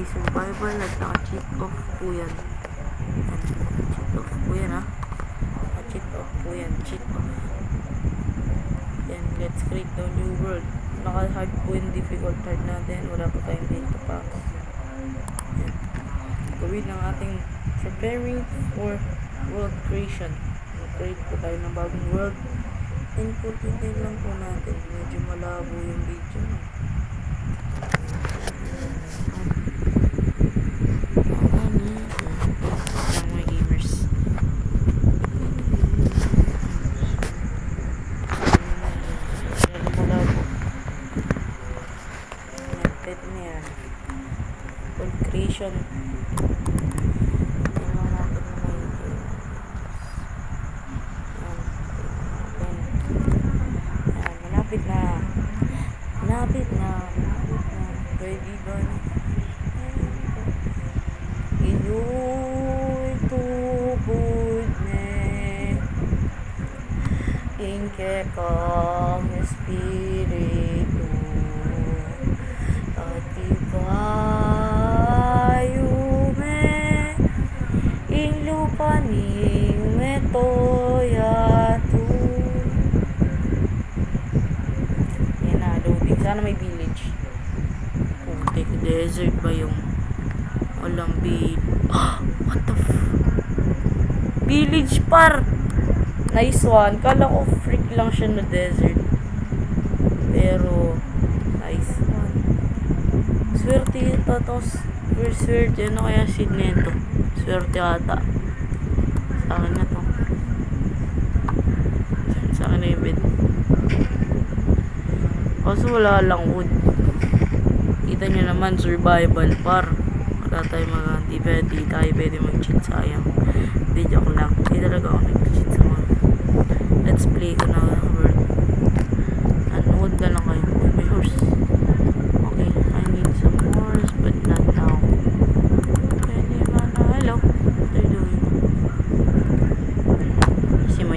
ay survival at naka-cheat off po yan. Cheat off po yan ha. Cheat off po yan. Cheat off. Yan, let's create the new world. Naka-hard po yung difficult hard natin. Wala pa tayong data packs. Yan. Gawin ng ating preparing for world creation. Create po tayo ng bagong world. Input lang po natin. Medyo malabo yung video. Creation. Malapit na. Pwede ba na? Inuy tubod ne inke kang espiritu at paning metoyatu. Yan na, loading. Sana may village. Putik, desert ba yung walang what the village par. Nice one. Kala ko freak lang siya na desert. Pero nice one. Swerte ito. Tapos swerte. Ano kaya seed nito? Swerte ata. Sa akin na to. Sa akin na yung bed. Kaso wala lang wood. Kita nyo naman, survival par. Wala tayo hindi tayo pwede mag-cheat, sayang. Hindi, joke lang. Hindi talaga ako nag-cheat sa mga. Let's play ko na world. Wood na lang kayo. Oh, may horse. Okay, I need some horse, but not now. Pwede ba na? Hello. What are you doing?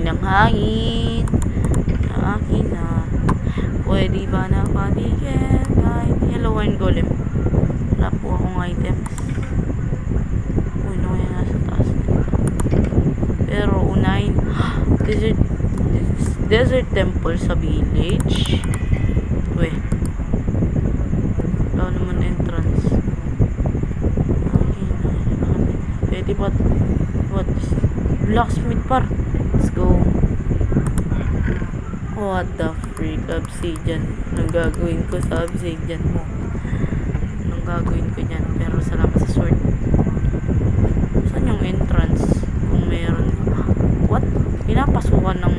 Ng hangin na akin na pwede ba na patigil kahit yellow wine golem. Wala po akong items. Uy, no, yan nasa taas nito. Pero unahin desert temple sa village. Uy, wala naman entrance. Pwede ba what blacksmith par. Let's go. What the freak? Obsidian. Anong gagawin ko sa obsidian mo? Anong gagawin ko dyan? Pero salamat sa sword. Saan yung entrance? Kung meron. What? Pinapasukan ng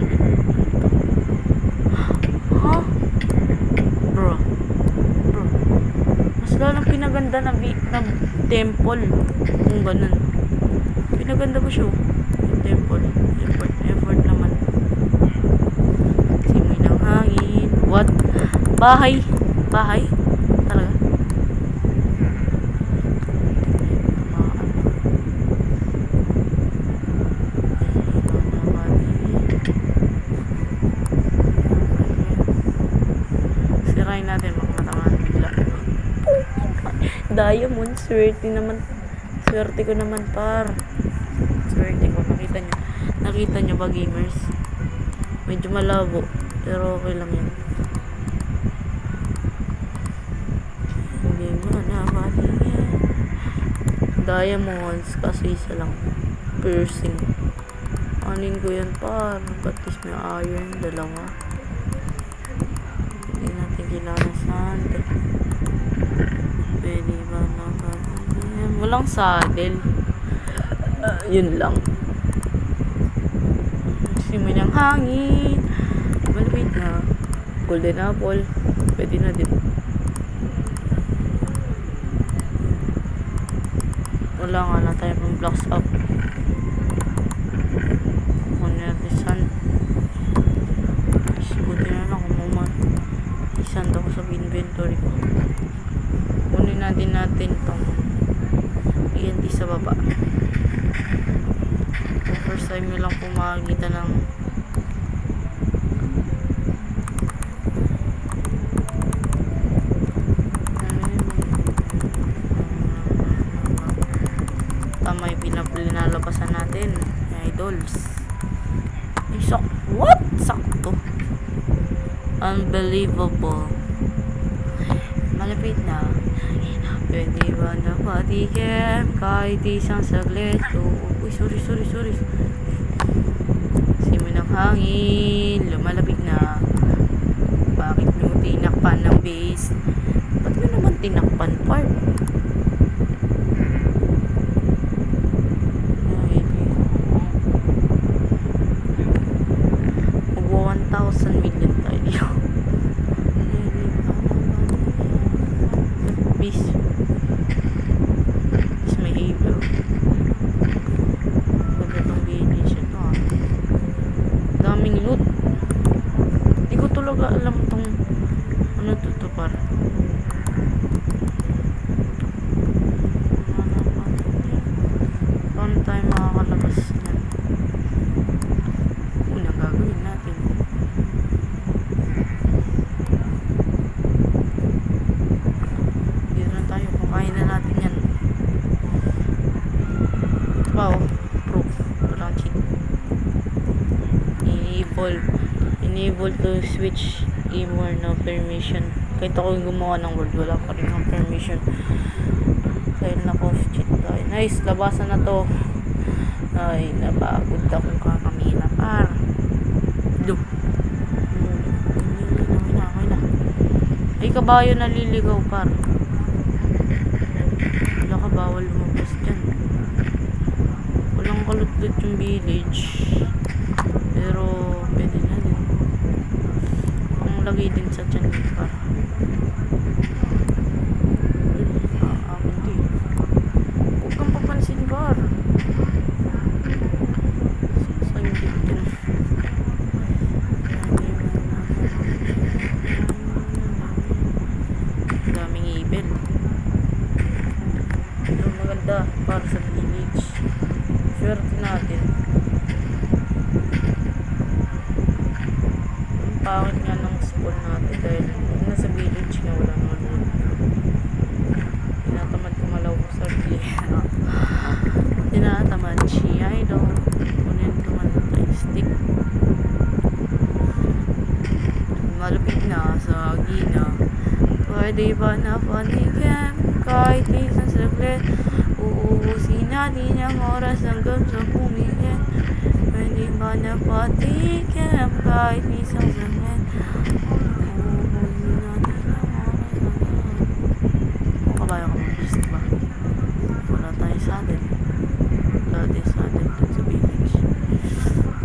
huh? Bro. Mas lalang pinaganda na temple. Kung ganun. Pinaganda ba siya? Yung temple. Effort naman. Simoy ng hangin. What? Bahay? Talaga? Sirain natin makatamaan bigla. Diamond. Swerte ko naman par. Swerte ko. Nakita nyo ba gamers? Medyo malabo. Pero okay lang yan. Hindi mo na matingin. Diamonds. Kasi isa lang. Piercing. Anin ko yan par. At least may iron. Dalawa. Hindi natin kailangan sand. Pwede ba na matingin? Walang saddle. Yun lang. Simoy ng hangin. Malapit na. Golden apple. Pwede na din. Wala nga na tayo pang blocks up. Kung natin sand. Buti na lang kung isand ako sa inventory ko. Kunin natin tong ENT sa baba. First time nyo lang po makakita ng natin, idols. What? Sakto. Unbelievable. Malapit na. Pwede ba na patikim kahit isang saglit? Uy, sorry. Simoy ng hangin, lumalapit na. Bakit nyo tinakpan ng base? Ba't nyo naman tinakpan, part? Magwa 1,000 million tayo. Base. Is may able. Ganda tong village ito ah. Daming loot. Hindi ko talaga alam tong ano to par. Paano tayo makakalabas yan? Unang gagawin natin. Dito na tayo. Kukain na natin yan. Wow. Proof. Walang cheat. Enable to switch gamer no permission. Kahit ako yung gumawa ng world, wala pa rin ng permission. Dahil cheat tayo. Nice, labasan na to. Ay, napagod akong kakamina par. Look. Okay na. Ay, kabayo naliligaw par. Wala ka, bawal lumabas dyan. Walang kalutlot yung village. Pero, pwede na din. Panglagay din sa tiyan nito par. Huwag kang papansin par. Daming ibel. Ito maganda para sa village. Swerte natin. Ang pangit nga ng spawn natin dahil nasa village nga wala naman yun. Tinatamad kumalaw ko sa village. Tinatamad siya. I don't. Kunin naman tayo stick. Malapit na sa gina. Pwede ba na patikim kahit isang saglit? Uubusin natin ang oras hanggang sa pumigil. Pwede ba na patikim kahit isang saglit? Uubusin natin ang oras hanggang... Kung kabayo ka mag-list ba? Wala tayo sa atin. Wala tayo sa atin dun sa village.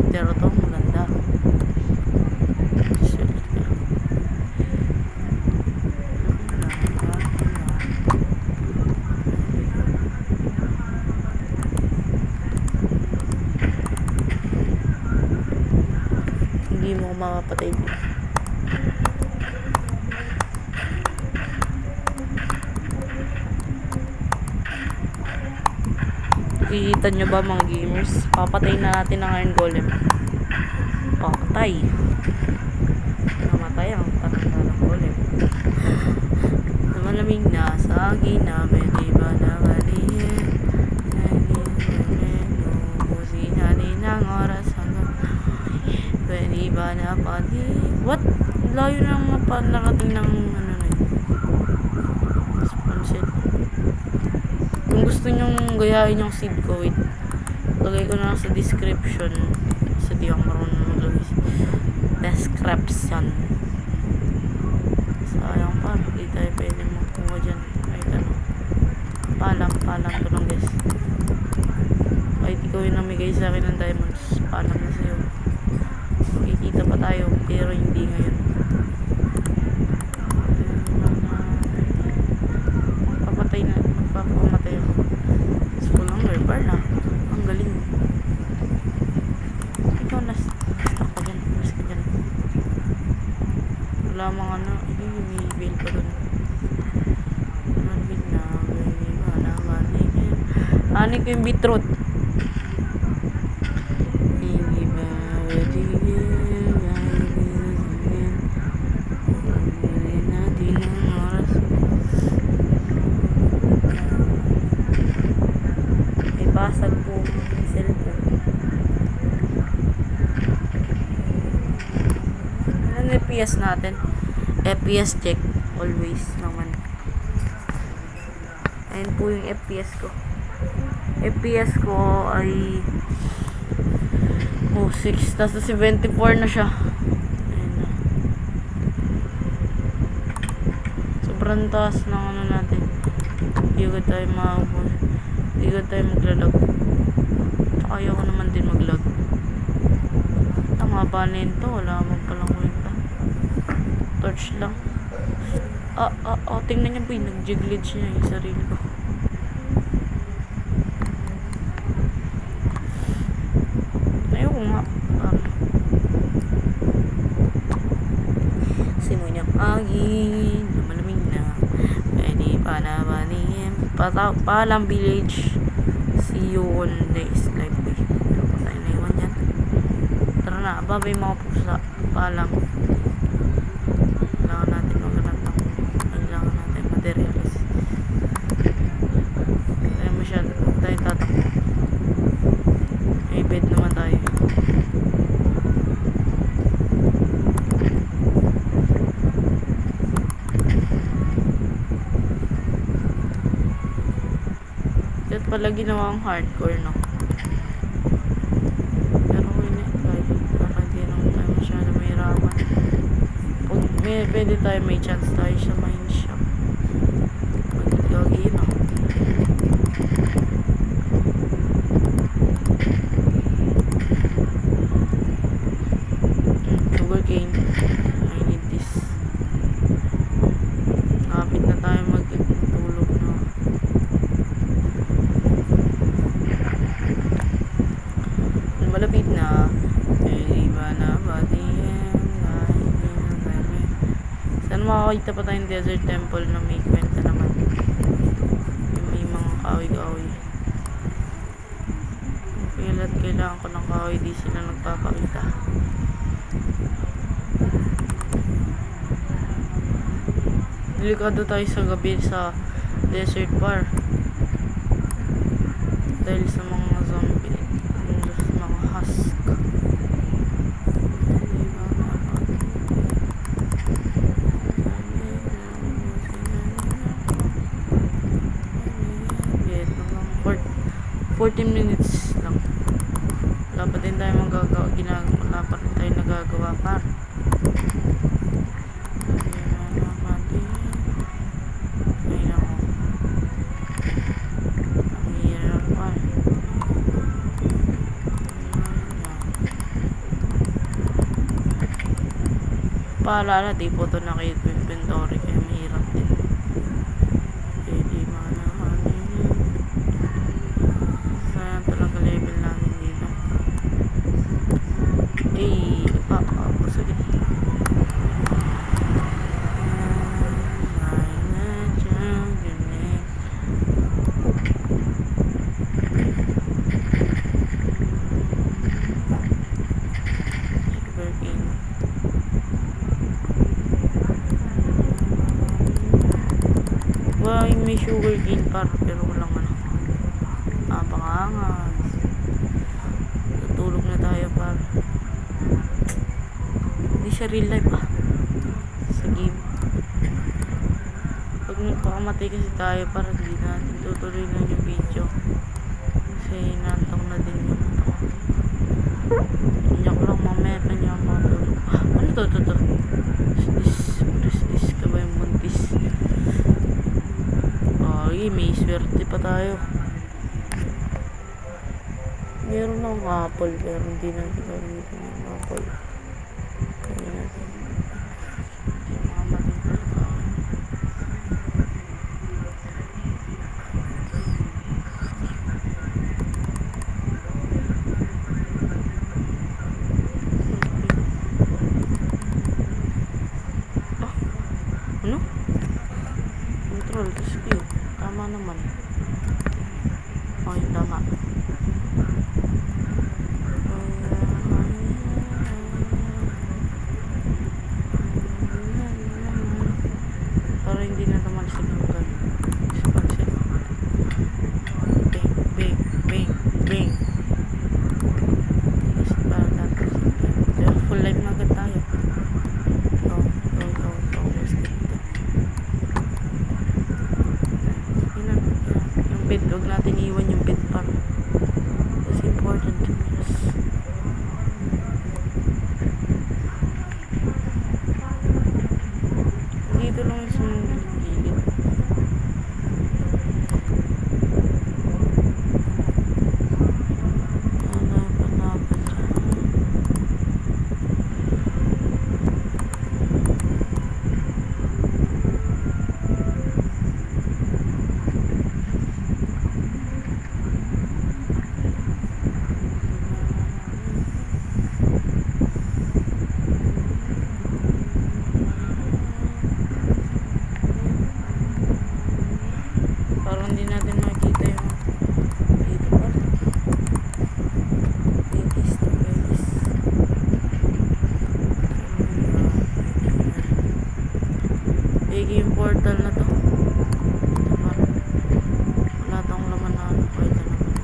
Pero to maganda. Hindi mo makapatay dito. Kikita nyo ba mga gamers? Papatay na natin ang Iron Golem. Patay. Namatay ang patanda ng golem. Malamig na sa gina, pwede ba na balihin? Ubusin natin ang oras hanggang pwede ba na pati? What? Layo na narating ng ano na yun. Sponset. Kung gusto nyong gayahin yung seed ko, wait. Lagay ko na lang sa description. Sa di ako marunong maglagay. Description. Sayang pa. Hindi tayo pwede magkuha dyan. Kahit ano. Palam to lang guys. Kahit ikaw yung namigay sa akin ng diamonds. Palam na sa'yo. Makikita pa tayo. Pero hindi ngayon. Papatay na. Papamatay ako. Full hunger bar na. Ang galing. Ikaw na stuck ka dyan. Mas ka dyan. Wala mga ano. May bail pa dun. Malapit na. Ani ko yung beetroot. Hindi ba natin ang oras. May basag po ang cellphone. FPS natin. FPS check. Always naman. Ayan po yung FPS ko. FPS ko ay 6. Tapos 74 na siya. Ayan na. Sobrang taas ng ano natin. Hindi ko tayo maabot. Hindi ko tayo maglalag. Tsaka ayoko naman din maglag. Tama ba na yun to? Wala man palang kwenta. Torch lang. Tingnan niya ba yun? Nag-jiglage niya yung sarili ko. Ayoko nga. Simoy niyang agin. Lumalamig na. Pwede pa na ba niya? Palang village. See you on next live. Pero pa tayo na iwan yan. Tara na. Babay mga pusa. Palang. Kailangan natin maghanap ng kailangan natin materials. Kaya masyado. Huwag tayo tatakbo. May bed naman tayo. At pala ginawa ang hardcore, no? Pero hindi tayo. Baka hindi naman tayo masyado mahirapan. Pag pwede tayo, may chance tayo sa mine shop. Magigagi, no? Sugarcane. I need this. Kapit na tayo magtulog, no? Malapit na. Iba na ba din? Saan makakita pa tayong desert temple na may kwenta naman? Yung may mga kahoy-kahoy. Kailangan ko ng kahoy, di sila nagpapakita. Delikado tayo sa gabi sa desert bar. Dahil sa mga zombie. Sa mga husk. Okay, 14 minutes lang. Wala pa din tayo magagawa. Wala pa rin tayo nagagawa par. Paalala, di po ito naka-inventory kaya mahirap din. Pwede manahan yun. Sayang talaga level namin dito. Pasagit. May sugar cane par pero walang ano. Napakangas. Tutulog na tayo par. Hindi siya real life sa game. Pag nagpakamatay kasi tayo para hindi natin tutuloy lang yung video. Kasi inantok na din yung ito. Iyak lang mamaya pa niya matulog. Ano to? This ka ba yung buntis? May swerte pa tayo. Meron ng apple pero hindi natin gamitin yung apple. Kaya natin yung mga mating pagkain. Ano? Control, rescue. Tama naman. Okay, tama. dito lang sa gilid. Parang hindi natin makikita yung dito pa. Vegas to Vegas. Vegas yung portal na to. Dito pa. Wala tong laman na ano. Pwede naman.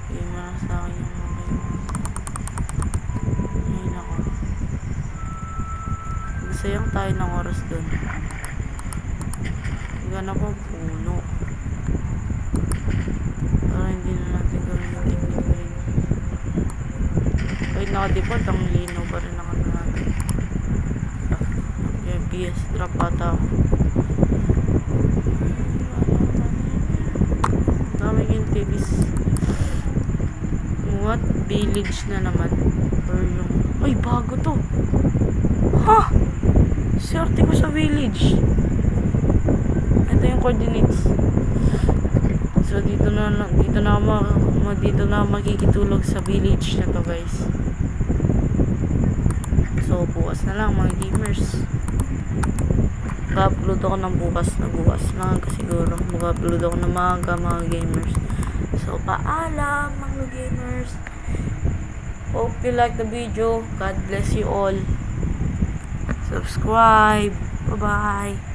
Hindi mo na sa akin yung mga yun. Ay nako. Magsayang tayo ng oras dun. Gana ko puno. Para hindi na natin gawin yung technique na yun. Kahit naka-default, ang linaw pa rin ang ano natin. FPS drop ata ako. Daming entities. What? Village na naman. Or yung... Ay, bago to! Ha! Swerte ko sa village. Ito yung coordinates. So dito na makikitulog sa village na to, guys. So bukas na lang mga gamers. Mag-upload ako ng bukas na siguro. Mag-upload ako ng mga gamers. So paalam mga gamers. Hope you like the video. God bless you all. Subscribe. Bye bye.